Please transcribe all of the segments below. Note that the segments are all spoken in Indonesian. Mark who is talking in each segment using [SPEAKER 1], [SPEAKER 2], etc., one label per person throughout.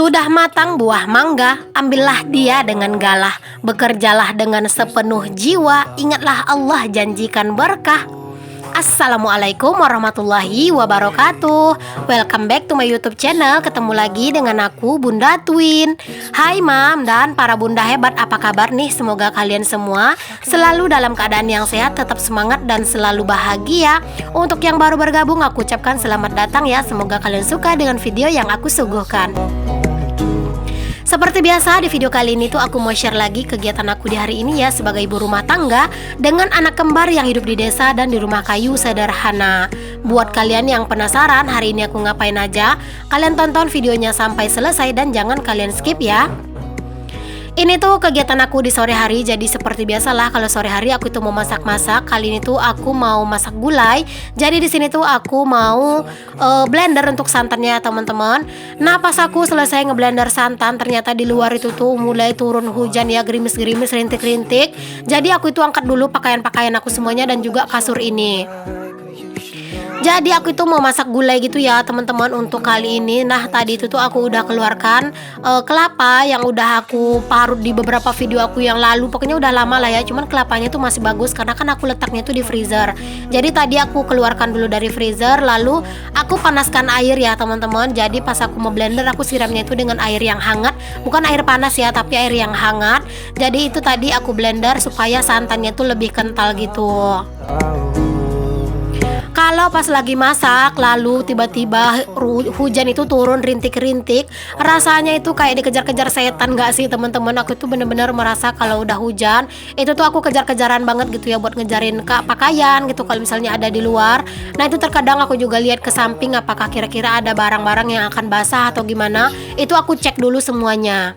[SPEAKER 1] Sudah matang buah mangga, ambillah dia dengan galah. Bekerjalah dengan sepenuh jiwa, ingatlah Allah janjikan berkah. Assalamualaikum warahmatullahi wabarakatuh. Welcome back to my YouTube channel. Ketemu lagi dengan aku, Bunda Twin. Hai Mam dan para bunda hebat, apa kabar nih? Semoga kalian semua selalu dalam keadaan yang sehat, tetap semangat dan selalu bahagia. Untuk yang baru bergabung, aku ucapkan selamat datang ya. Semoga kalian suka dengan video yang aku suguhkan. Seperti biasa di video kali ini tuh aku mau share lagi kegiatan aku di hari ini ya sebagai ibu rumah tangga dengan anak kembar yang hidup di desa dan di rumah kayu sederhana. Buat kalian yang penasaran hari ini aku ngapain aja, kalian tonton videonya sampai selesai dan jangan kalian skip ya. Ini tuh kegiatan aku di sore hari. Jadi seperti biasalah kalau sore hari aku itu mau masak-masak. Kali ini tuh aku mau masak gulai. Jadi di sini tuh aku mau blender untuk santannya teman-teman. Nah pas aku selesai ngeblender santan, ternyata di luar itu tuh mulai turun hujan ya, gerimis-gerimis, rintik-rintik. Jadi aku itu angkat dulu pakaian-pakaian aku semuanya dan juga kasur ini. Jadi aku itu mau masak gulai gitu ya teman-teman untuk kali ini. Nah tadi itu tuh aku udah keluarkan kelapa yang udah aku parut di beberapa video aku yang lalu. Pokoknya udah lama lah ya, cuman kelapanya tuh masih bagus karena kan aku letaknya tuh di freezer. Jadi tadi aku keluarkan dulu dari freezer, lalu aku panaskan air ya teman-teman. Jadi pas aku mau blender aku siramnya itu dengan air yang hangat, bukan air panas ya tapi air yang hangat. Jadi itu tadi aku blender supaya santannya tuh lebih kental gitu. Kalau pas lagi masak lalu tiba-tiba hujan itu turun rintik-rintik, rasanya itu kayak dikejar-kejar setan gak sih teman-teman? Aku tuh bener-bener merasa kalau udah hujan itu tuh aku kejar-kejaran banget gitu ya buat ngejarin pakaian gitu kalau misalnya ada di luar. Nah itu terkadang aku juga lihat ke samping apakah kira-kira ada barang-barang yang akan basah atau gimana. Itu aku cek dulu semuanya.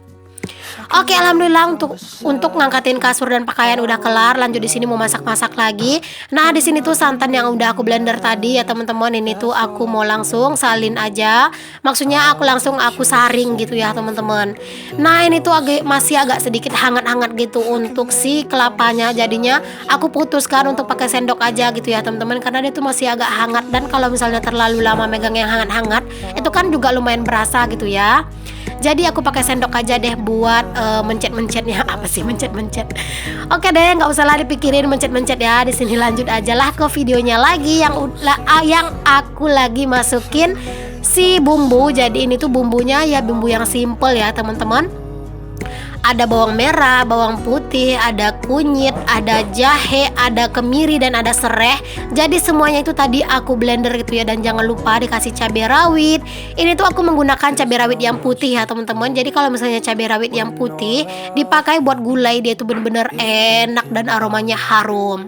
[SPEAKER 1] Oke, alhamdulillah untuk ngangkatin kasur dan pakaian udah kelar. Lanjut di sini mau masak-masak lagi. Nah, di sini tuh santan yang udah aku blender tadi ya teman-teman. Ini tuh aku mau langsung salin aja. Maksudnya aku saring gitu ya teman-teman. Nah, ini tuh masih agak sedikit hangat-hangat gitu untuk si kelapanya. Jadinya aku putuskan untuk pakai sendok aja gitu ya teman-teman, karena dia tuh masih agak hangat dan kalau misalnya terlalu lama megang yang hangat-hangat itu kan juga lumayan berasa gitu ya. Jadi aku pakai sendok aja deh buat mencet-mencetnya. Apa sih mencet-mencet? Oke deh, nggak usah lah dipikirin mencet-mencet ya. Di sini lanjut aja lah ke videonya lagi yang aku lagi masukin si bumbu. Jadi ini tuh bumbunya ya bumbu yang simple ya teman-teman. Ada bawang merah, bawang putih, ada kunyit, ada jahe, ada kemiri dan ada sereh. Jadi semuanya itu tadi aku blender gitu ya. Dan jangan lupa dikasih cabai rawit. Ini tuh aku menggunakan cabai rawit yang putih ya teman-teman. Jadi kalau misalnya cabai rawit yang putih dipakai buat gulai, dia itu bener-bener enak dan aromanya harum.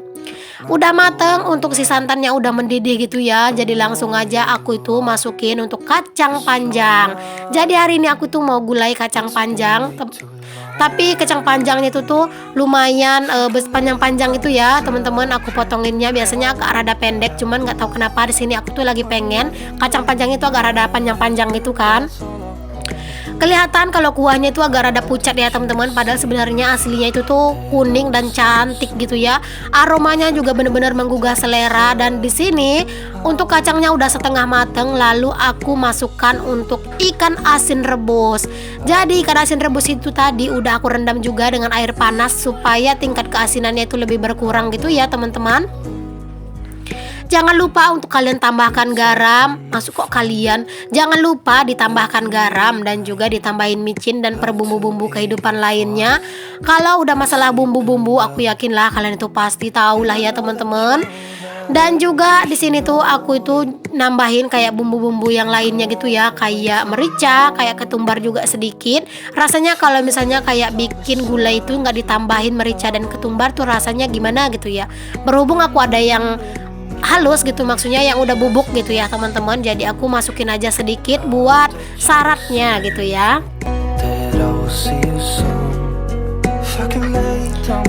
[SPEAKER 1] Udah mateng untuk si santannya udah mendidih gitu ya. Jadi langsung aja aku itu masukin untuk kacang panjang. Jadi hari ini aku tuh mau gulai kacang panjang. Tapi kacang panjangnya itu tuh lumayan panjang-panjang itu ya teman-teman. Aku potonginnya biasanya agak rada pendek, cuman nggak tahu kenapa di sini aku tuh lagi pengen kacang panjang itu agak rada panjang-panjang gitu kan. Kelihatan kalau kuahnya itu agak rada pucat ya teman-teman, padahal sebenarnya aslinya itu tuh kuning dan cantik gitu ya. Aromanya juga benar-benar menggugah selera. Dan di sini untuk kacangnya udah setengah mateng, lalu aku masukkan untuk ikan asin rebus. Jadi ikan asin rebus itu tadi udah aku rendam juga dengan air panas supaya tingkat keasinannya itu lebih berkurang gitu ya teman-teman. Jangan lupa untuk kalian tambahkan garam. Masuk kok kalian. Jangan lupa ditambahkan garam dan juga ditambahin micin dan perbumbu-bumbu kehidupan lainnya. Kalau udah masalah bumbu-bumbu, aku yakin lah kalian itu pasti tahu lah ya teman-teman. Dan juga di sini tuh aku itu nambahin kayak bumbu-bumbu yang lainnya gitu ya, kayak merica, kayak ketumbar juga sedikit. Rasanya kalau misalnya kayak bikin gulai itu nggak ditambahin merica dan ketumbar tuh rasanya gimana gitu ya. Berhubung aku ada yang halus gitu, maksudnya yang udah bubuk gitu ya teman-teman. Jadi aku masukin aja sedikit buat syaratnya gitu ya.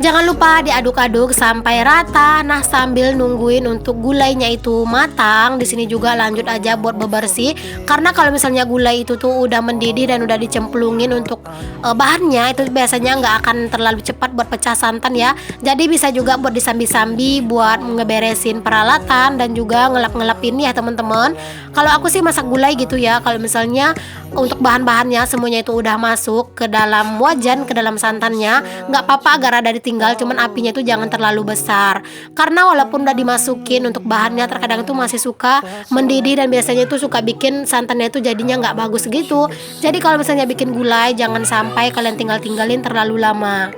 [SPEAKER 1] Jangan lupa diaduk-aduk sampai rata. Nah, sambil nungguin untuk gulainya itu matang, di sini juga lanjut aja buat bebersih. Karena kalau misalnya gulai itu tuh udah mendidih dan udah dicemplungin untuk bahannya, itu biasanya nggak akan terlalu cepat buat pecah santan ya. Jadi bisa juga buat disambi-sambi buat ngeberesin peralatan dan juga ngelap-ngelapin ya teman-teman. Kalau aku sih masak gulai gitu ya. Kalau misalnya untuk bahan-bahannya semuanya itu udah masuk ke dalam wajan, ke dalam santannya, nggak apa-apa agar ada ditinggal, cuman apinya itu jangan terlalu besar. Karena walaupun udah dimasukin untuk bahannya, terkadang itu masih suka mendidih dan biasanya itu suka bikin santannya itu jadinya nggak bagus gitu. Jadi kalau misalnya bikin gulai, jangan sampai kalian tinggalin terlalu lama.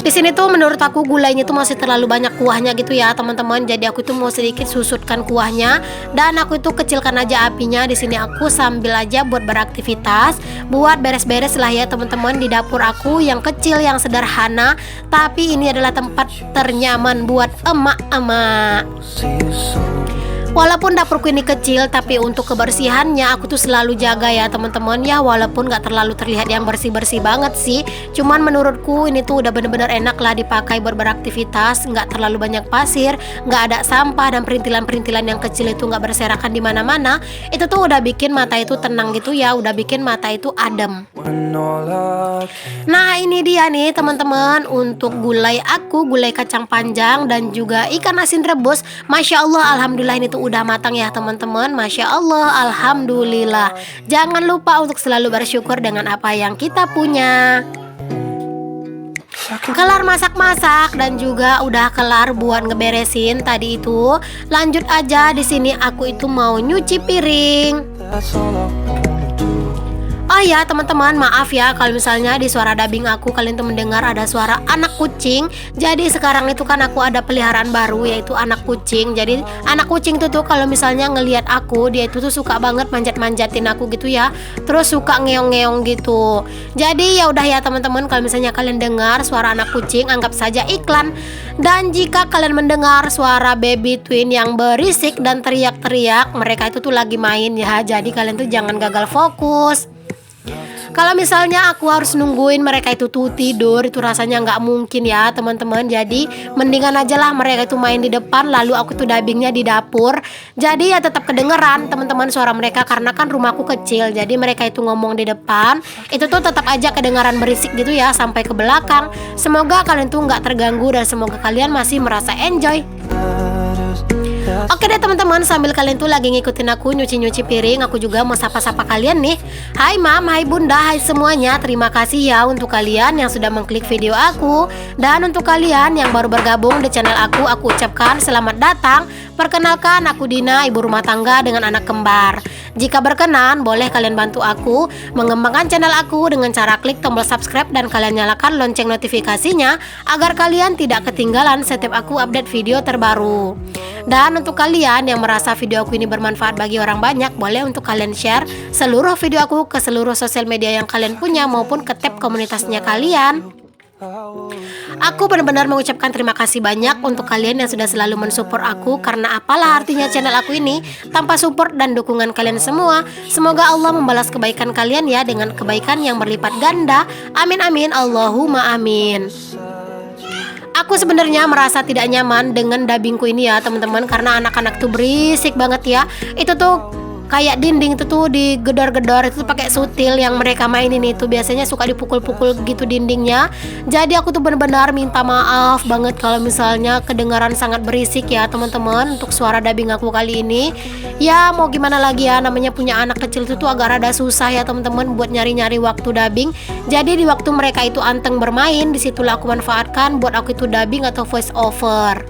[SPEAKER 1] Di sini tuh menurut aku gulainya tuh masih terlalu banyak kuahnya gitu ya teman-teman. Jadi aku tuh mau sedikit susutkan kuahnya dan aku itu kecilkan aja apinya. Di sini aku sambil aja buat beraktivitas, buat beres-beres lah ya teman-teman di dapur aku yang kecil, yang sederhana, tapi ini adalah tempat ternyaman buat emak-emak. Walaupun dapurku ini kecil, tapi untuk kebersihannya aku tuh selalu jaga ya teman-teman ya. Walaupun gak terlalu terlihat yang bersih-bersih banget sih, cuman menurutku ini tuh udah bener-bener enak lah dipakai buat beraktivitas. Gak terlalu banyak pasir, gak ada sampah, dan perintilan-perintilan yang kecil itu gak berserakan di mana-mana. Itu tuh udah bikin mata itu tenang gitu ya, udah bikin mata itu adem. Nah ini dia nih teman-teman, untuk gulai aku, gulai kacang panjang dan juga ikan asin rebus. Masya Allah, alhamdulillah ini tuh udah matang ya teman-teman. Masya Allah, alhamdulillah. Jangan lupa untuk selalu bersyukur dengan apa yang kita punya. Kelar masak-masak dan juga udah kelar buat ngeberesin tadi itu. Lanjut aja, di sini aku itu mau nyuci piring. Oh ya teman-teman, maaf ya kalau misalnya di suara dubbing aku kalian tuh mendengar ada suara anak kucing. Jadi sekarang itu kan aku ada peliharaan baru, yaitu anak kucing. Jadi anak kucing tuh kalau misalnya ngelihat aku, dia itu tuh suka banget manjat-manjatin aku gitu ya. Terus suka ngeong-ngeong gitu. Jadi ya udah ya teman-teman, kalau misalnya kalian dengar suara anak kucing, anggap saja iklan. Dan jika kalian mendengar suara baby twin yang berisik dan teriak-teriak, mereka itu tuh lagi main ya. Jadi kalian tuh jangan gagal fokus. Kalau misalnya aku harus nungguin mereka itu tuh tidur, itu rasanya nggak mungkin ya teman-teman. Jadi mendingan aja lah mereka itu main di depan, lalu aku tuh dubbingnya di dapur. Jadi ya tetap kedengeran teman-teman suara mereka, karena kan rumahku kecil. Jadi mereka itu ngomong di depan, itu tuh tetap aja kedengaran berisik gitu ya sampai ke belakang. Semoga kalian tuh nggak terganggu dan semoga kalian masih merasa enjoy. Oke deh teman-teman, sambil kalian tuh lagi ngikutin aku nyuci-nyuci piring, aku juga mau sapa-sapa kalian nih. Hai mam, hai bunda, hai semuanya. Terima kasih ya untuk kalian yang sudah mengklik video aku. Dan untuk kalian yang baru bergabung di channel aku ucapkan selamat datang. Perkenalkan, aku Dina, ibu rumah tangga dengan anak kembar. Jika berkenan, boleh kalian bantu aku mengembangkan channel aku dengan cara klik tombol subscribe dan kalian nyalakan lonceng notifikasinya agar kalian tidak ketinggalan setiap aku update video terbaru. Dan untuk kalian yang merasa video aku ini bermanfaat bagi orang banyak, boleh untuk kalian share seluruh video aku ke seluruh sosial media yang kalian punya maupun ke tab komunitasnya kalian. Aku benar-benar mengucapkan terima kasih banyak untuk kalian yang sudah selalu mensupport aku, karena apalah artinya channel aku ini tanpa support dan dukungan kalian semua. Semoga Allah membalas kebaikan kalian ya dengan kebaikan yang berlipat ganda. Amin amin, Allahumma amin. Aku sebenarnya merasa tidak nyaman dengan dubbingku ini ya teman-teman, karena anak-anak tuh berisik banget ya. Itu tuh kayak dinding itu tuh digedor-gedor, itu tuh pakai sutil yang mereka mainin itu biasanya suka dipukul-pukul gitu dindingnya. Jadi aku tuh benar-benar minta maaf banget kalau misalnya kedengaran sangat berisik ya teman-teman untuk suara dubbing aku kali ini. Ya mau gimana lagi ya, namanya punya anak kecil itu tuh agak rada susah ya teman-teman buat nyari-nyari waktu dubbing. Jadi di waktu mereka itu anteng bermain, disitulah aku manfaatkan buat aku itu dubbing atau voice over.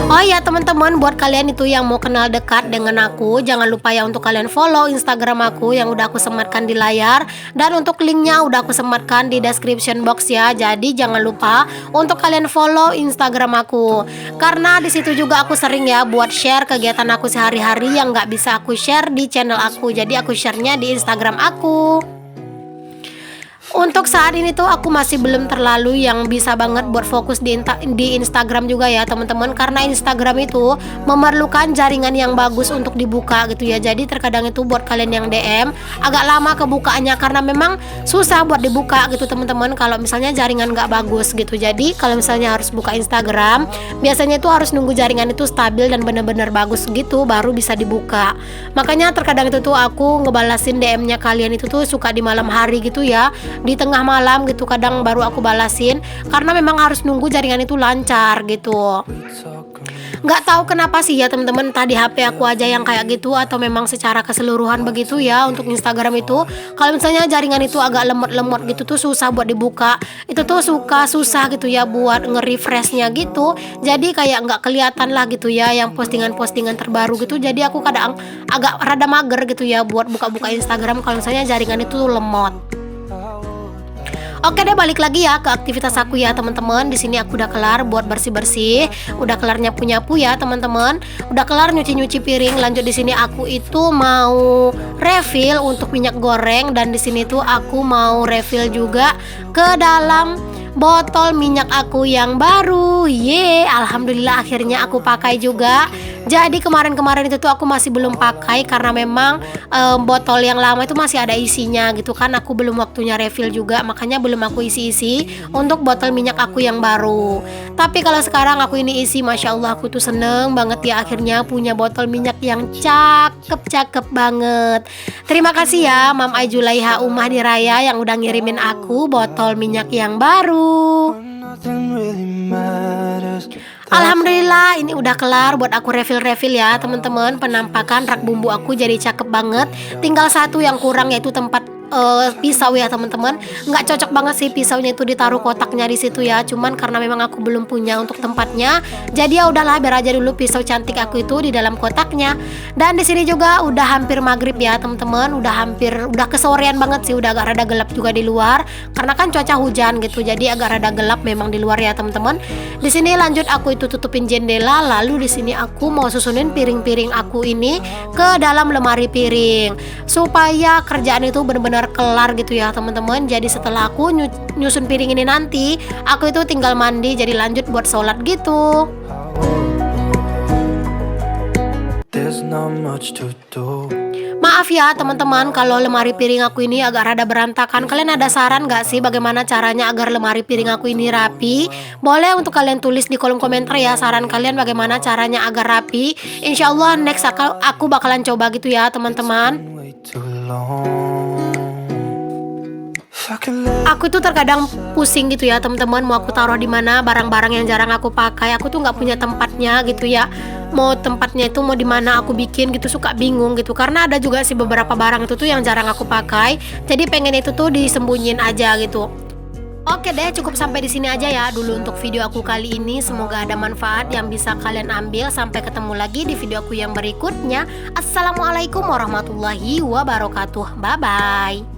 [SPEAKER 1] Oh ya teman-teman, buat kalian itu yang mau kenal dekat dengan aku, jangan lupa ya untuk kalian follow Instagram aku yang udah aku sematkan di layar. Dan untuk linknya udah aku sematkan di description box ya. Jadi jangan lupa untuk kalian follow Instagram aku, karena di situ juga aku sering ya buat share kegiatan aku sehari-hari yang nggak bisa aku share di channel aku. Jadi aku share-nya di Instagram aku. Untuk saat ini tuh aku masih belum terlalu yang bisa banget buat fokus di Instagram juga ya teman-teman, karena Instagram itu memerlukan jaringan yang bagus untuk dibuka gitu ya. Jadi terkadang itu buat kalian yang DM agak lama kebukaannya karena memang susah buat dibuka gitu teman-teman kalau misalnya jaringan nggak bagus gitu. Jadi kalau misalnya harus buka Instagram biasanya itu harus nunggu jaringan itu stabil dan benar-benar bagus gitu baru bisa dibuka. Makanya terkadang itu tuh aku ngebalasin DM-nya kalian itu tuh suka di malam hari gitu ya, di tengah malam gitu kadang baru aku balasin karena memang harus nunggu jaringan itu lancar gitu. Nggak tahu kenapa sih ya teman-teman, tadi HP aku aja yang kayak gitu atau memang secara keseluruhan begitu ya. Untuk Instagram itu kalau misalnya jaringan itu agak lemot-lemot gitu tuh susah buat dibuka, itu tuh susah gitu ya buat nge-refreshnya gitu, jadi kayak nggak kelihatan lah gitu ya yang postingan-postingan terbaru gitu. Jadi aku kadang agak rada mager gitu ya buat buka-buka Instagram kalau misalnya jaringan itu lemot. Oke deh, balik lagi ya ke aktivitas aku ya teman-teman. Di sini aku udah kelar buat bersih-bersih, udah kelar nyapu-nyapu ya teman-teman, udah kelar nyuci-nyuci piring. Lanjut di sini aku itu mau refill untuk minyak goreng, dan di sini tuh aku mau refill juga ke dalam botol minyak aku yang baru. Alhamdulillah akhirnya aku pakai juga. Jadi kemarin-kemarin itu tuh aku masih belum pakai karena memang botol yang lama itu masih ada isinya gitu kan. Aku belum waktunya refill juga, makanya belum aku isi-isi untuk botol minyak aku yang baru. Tapi kalau sekarang aku ini isi, Masya Allah aku tuh seneng banget ya akhirnya punya botol minyak yang cakep banget. Terima kasih ya Mam Aijulaiha Umah di Raya yang udah ngirimin aku botol minyak yang baru. Alhamdulillah ini udah kelar buat aku refill ya teman-teman. Penampakan rak bumbu aku jadi cakep banget. Tinggal satu yang kurang yaitu tempat pisau ya teman-teman. Nggak cocok banget sih pisaunya itu ditaruh kotaknya di situ ya. Cuman karena memang aku belum punya untuk tempatnya, jadi ya udahlah biar aja dulu pisau cantik aku itu di dalam kotaknya. Dan di sini juga udah hampir maghrib ya teman-teman. Udah kesorean banget sih. Udah agak rada gelap juga di luar karena kan cuaca hujan gitu. Jadi agak rada gelap memang di luar ya teman-teman. Di sini lanjut aku itu tutupin jendela. Lalu di sini aku mau susunin piring-piring aku ini ke dalam lemari piring supaya kerjaan itu benar-benar kelar gitu ya teman-teman. Jadi setelah aku nyusun piring ini nanti aku itu tinggal mandi, jadi lanjut buat sholat gitu. Maaf ya teman-teman kalau lemari piring aku ini agak rada berantakan. Kalian ada saran gak sih bagaimana caranya agar lemari piring aku ini rapi? Boleh untuk kalian tulis di kolom komentar ya saran kalian bagaimana caranya agar rapi. Insya Allah next aku bakalan coba gitu ya teman-teman. Aku tuh terkadang pusing gitu ya teman-teman, mau aku taruh di mana barang-barang yang jarang aku pakai. Aku tuh nggak punya tempatnya gitu ya. Mau tempatnya itu mau di mana aku bikin gitu, suka bingung gitu. Karena ada juga sih beberapa barang itu tuh yang jarang aku pakai. Jadi pengen itu tuh disembunyiin aja gitu. Oke deh, cukup sampai di sini aja ya dulu untuk video aku kali ini. Semoga ada manfaat yang bisa kalian ambil. Sampai ketemu lagi di video aku yang berikutnya. Assalamualaikum warahmatullahi wabarakatuh. Bye bye.